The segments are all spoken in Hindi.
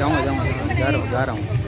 જાઉં જાઉં જાઉં जा रहा हूँ।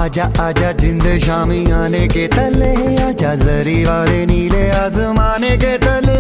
आजा आजा जिंद शामी आने के तले, आजा जरी वाले नीले आसमाने के तले।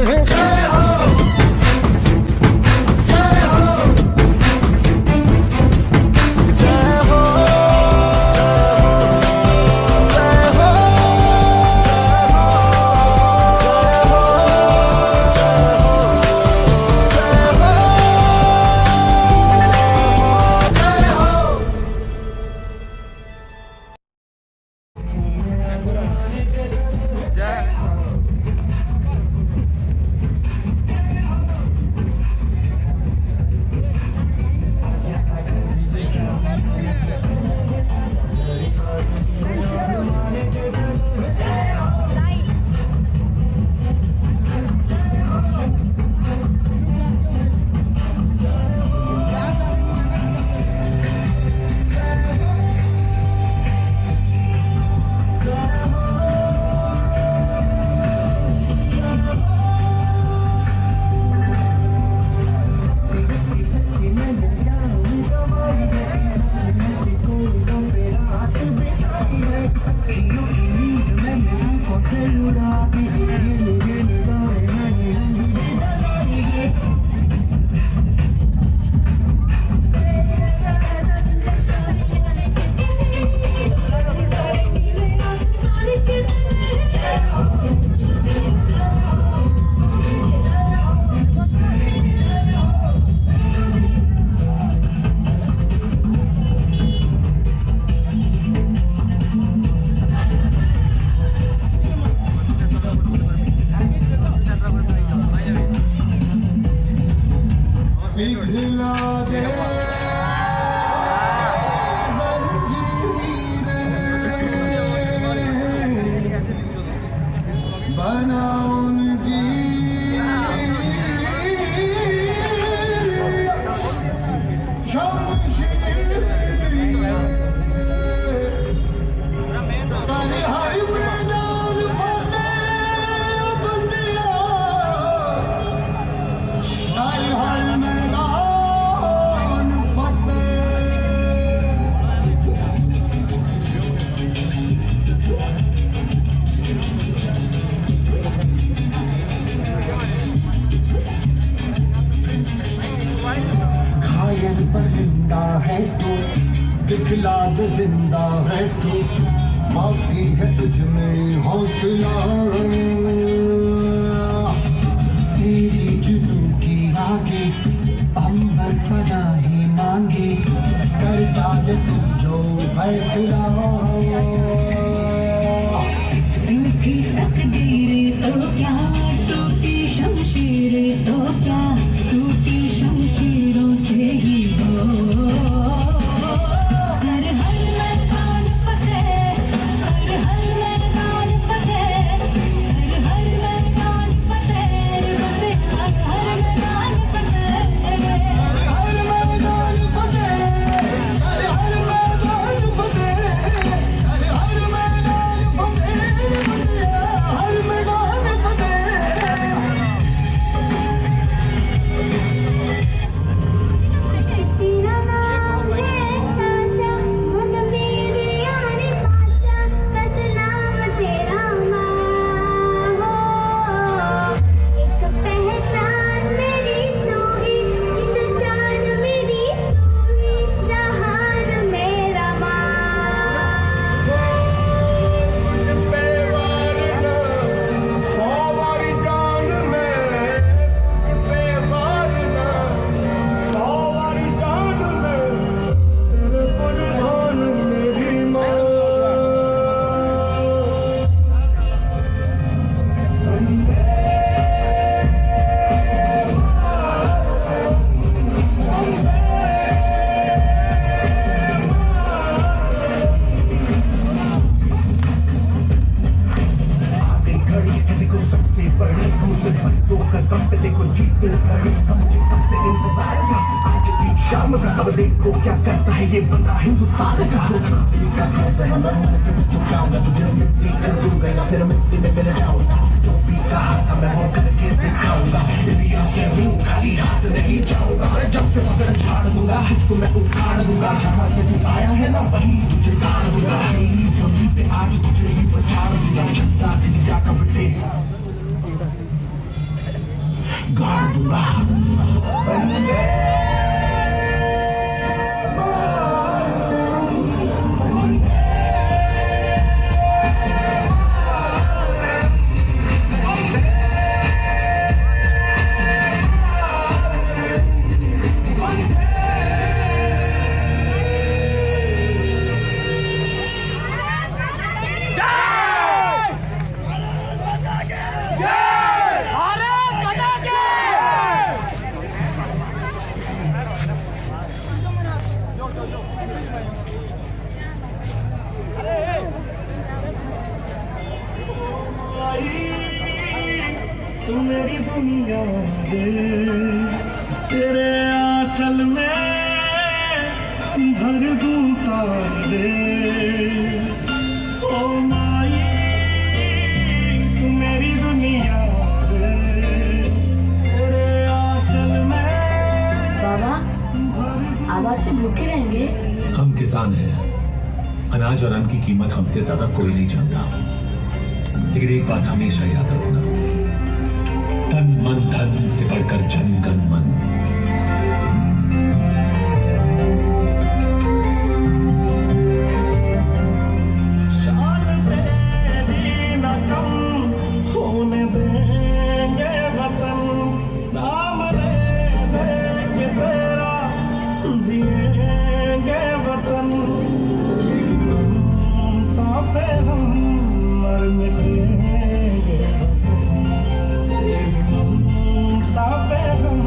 शायर परिंदा है तू, दिखला दे जिंदा है तू, बाकी है तुझ में हौसला। तेरी जुनून की आगे अंबर पनाही मांगे, कर डाले तू जो फैसला। रूठी तकदीरें तो क्या, टूटी शमशीरें तो क्या, टूटी शमशीरों से ही हो। हर हर मैदान फतेह, हर हर मैदान फतेह, हर हर मैदान फतेह, हर हर मैदान फतेह, हर मैदान फतेह, हर हर मैदान फतेह, हर हर मैदान फतेह, हर मैदान फतेह। तेरा नाम है साचा, मन मेरे यार पाचा, बस नाम तेरा माँ हो। एक पहचान मेरी तू ही, जिंद जान मेरी तू ही, जहान मेरा माँ। सबसे बड़ी दूसरे बस दो कदम पे देखो जीत खड़ी, मुझे कब से इंतजार था आज की शाम का। अब देखो क्या करता है ये बंदा हिंदुस्तान का। तुझे मिट्टी कर दूंगा या फिर मिट्टी में मिल जाऊंगा, जो भी कहा था मैं वो करके दिखाऊंगा। इंडिया से हूँ खाली हाथ नहीं जाऊंगा, जब से मगर झाड़ दूंगा तुझको मैं उखाड़ दूंगा। जहाँ से तू आया है ना वही तुझे गाड़ दूंगा, तेरी जमीन पे आज तुझे ही पछाड़ दूंगा। चंदा इंडिया का बेटे गाड़ दूंगा। तू मेरी दुनिया रे, तेरे आंचल में भर दूं तारे। ओ माई तू मेरी दुनिया रे, तेरे आंचल में बाबा आप आज से भूखे रहेंगे? हम किसान हैं, अनाज और अन्न की कीमत हमसे ज्यादा कोई नहीं जानता। लेकिन एक बात हमेशा याद रखना, तन मन धन से बढ़कर जन गण मन। शान तेरी न कम होने देंगे वतन, नाम ले के तेरा जिएंगे वतन। तेरी ममता पे हम मर मिटेंगे वतन, तेरी ममता पे हम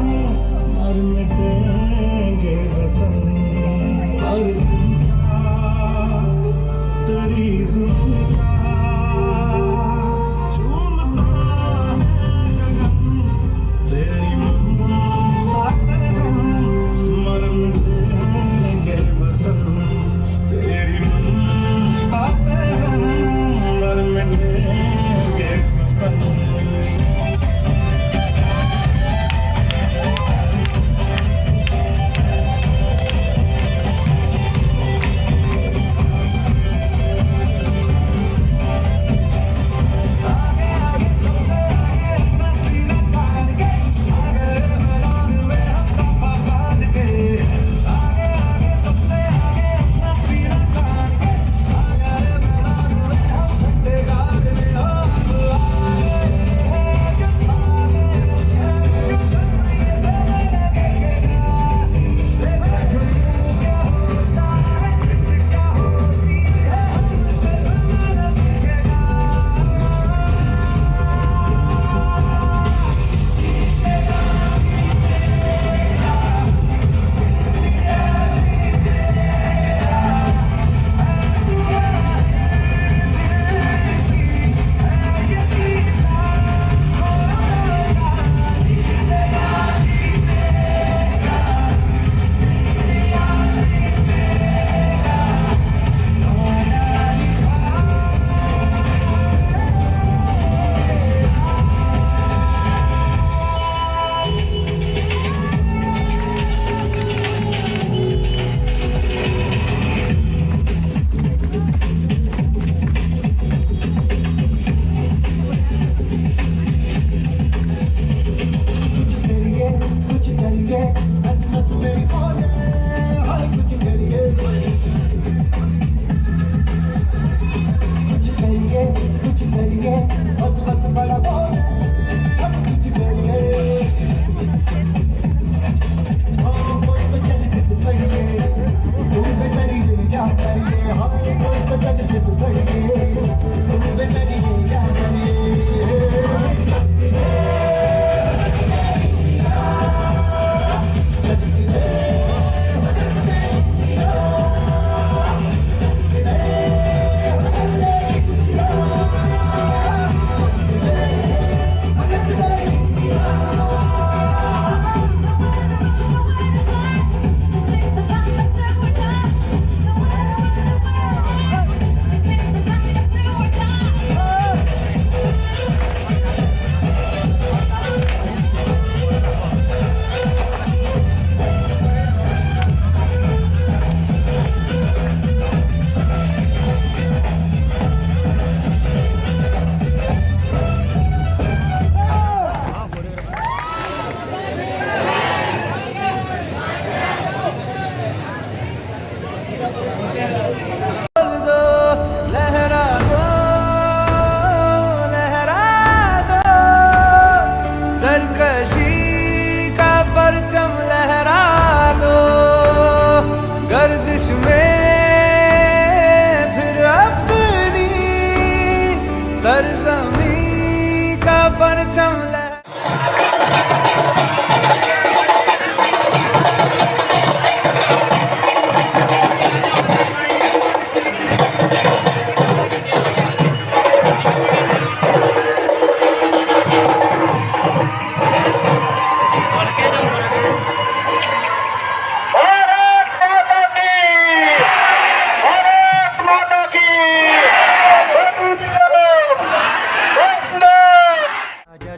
सरकशी का परचम लहरा दो गर्दिश में फिर अपनी सरजमी का परचम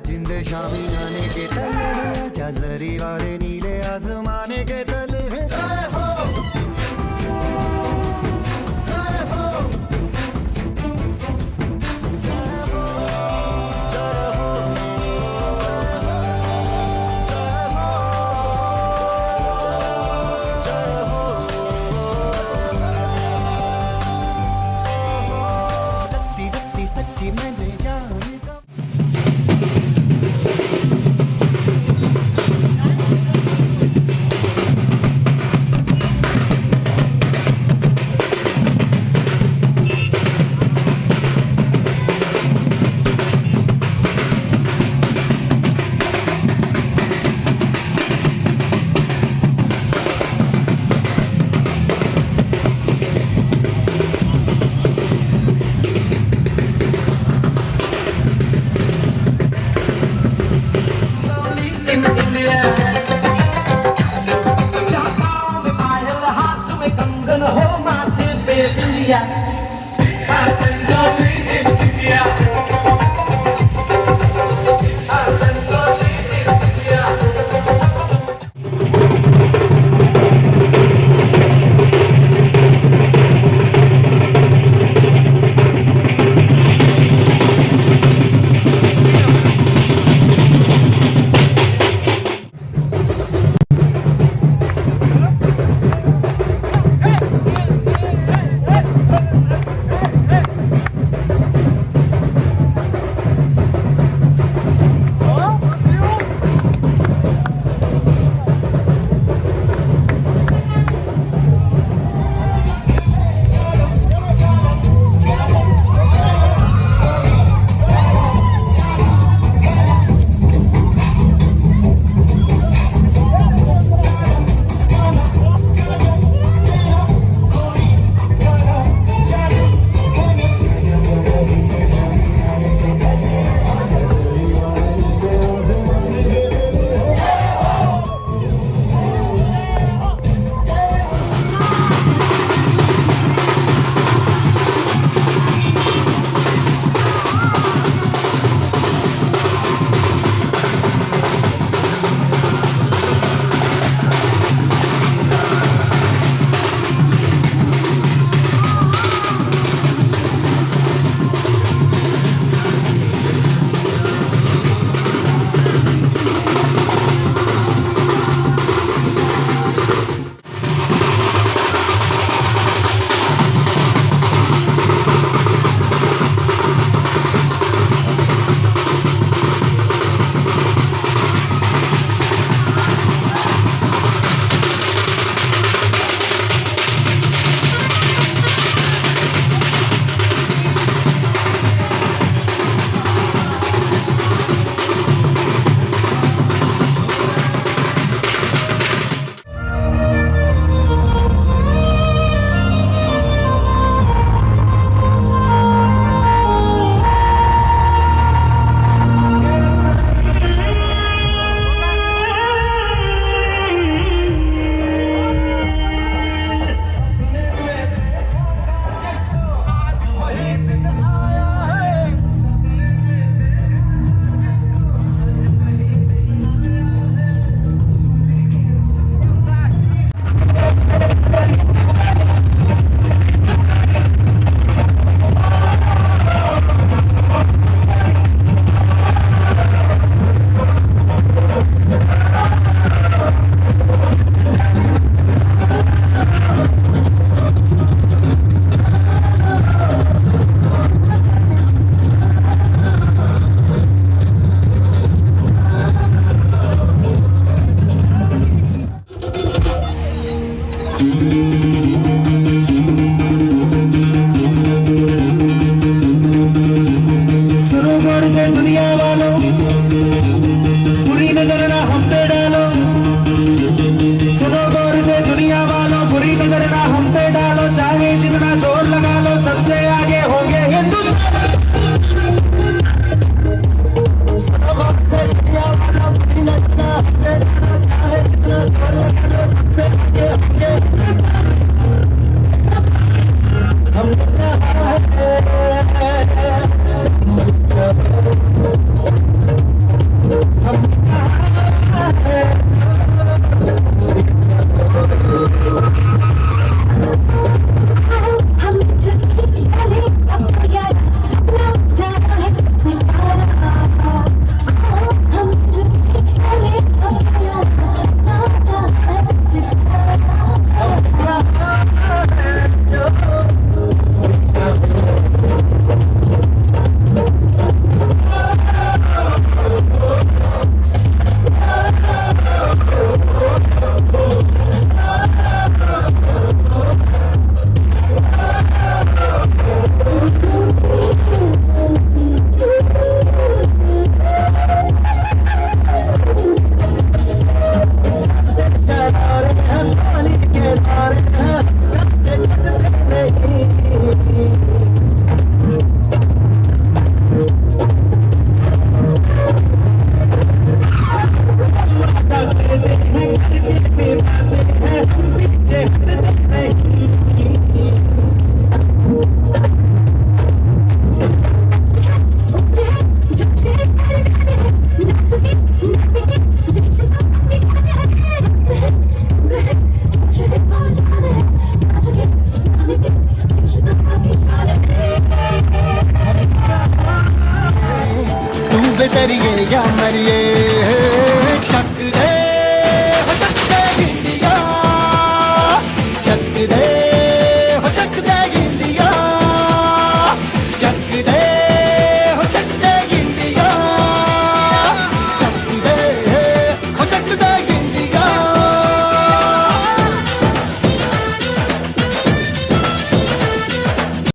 जिंद शामी आने के तले आजा जरी वाले नीले आसमाने के तले जय हो जय हो जय हो जय हो जय हो रत्ती रत्ती सच्ची मैंने जाने का चाहता हूँ मैं पायल हाथ में कंगन हो माथे पे बिंदिया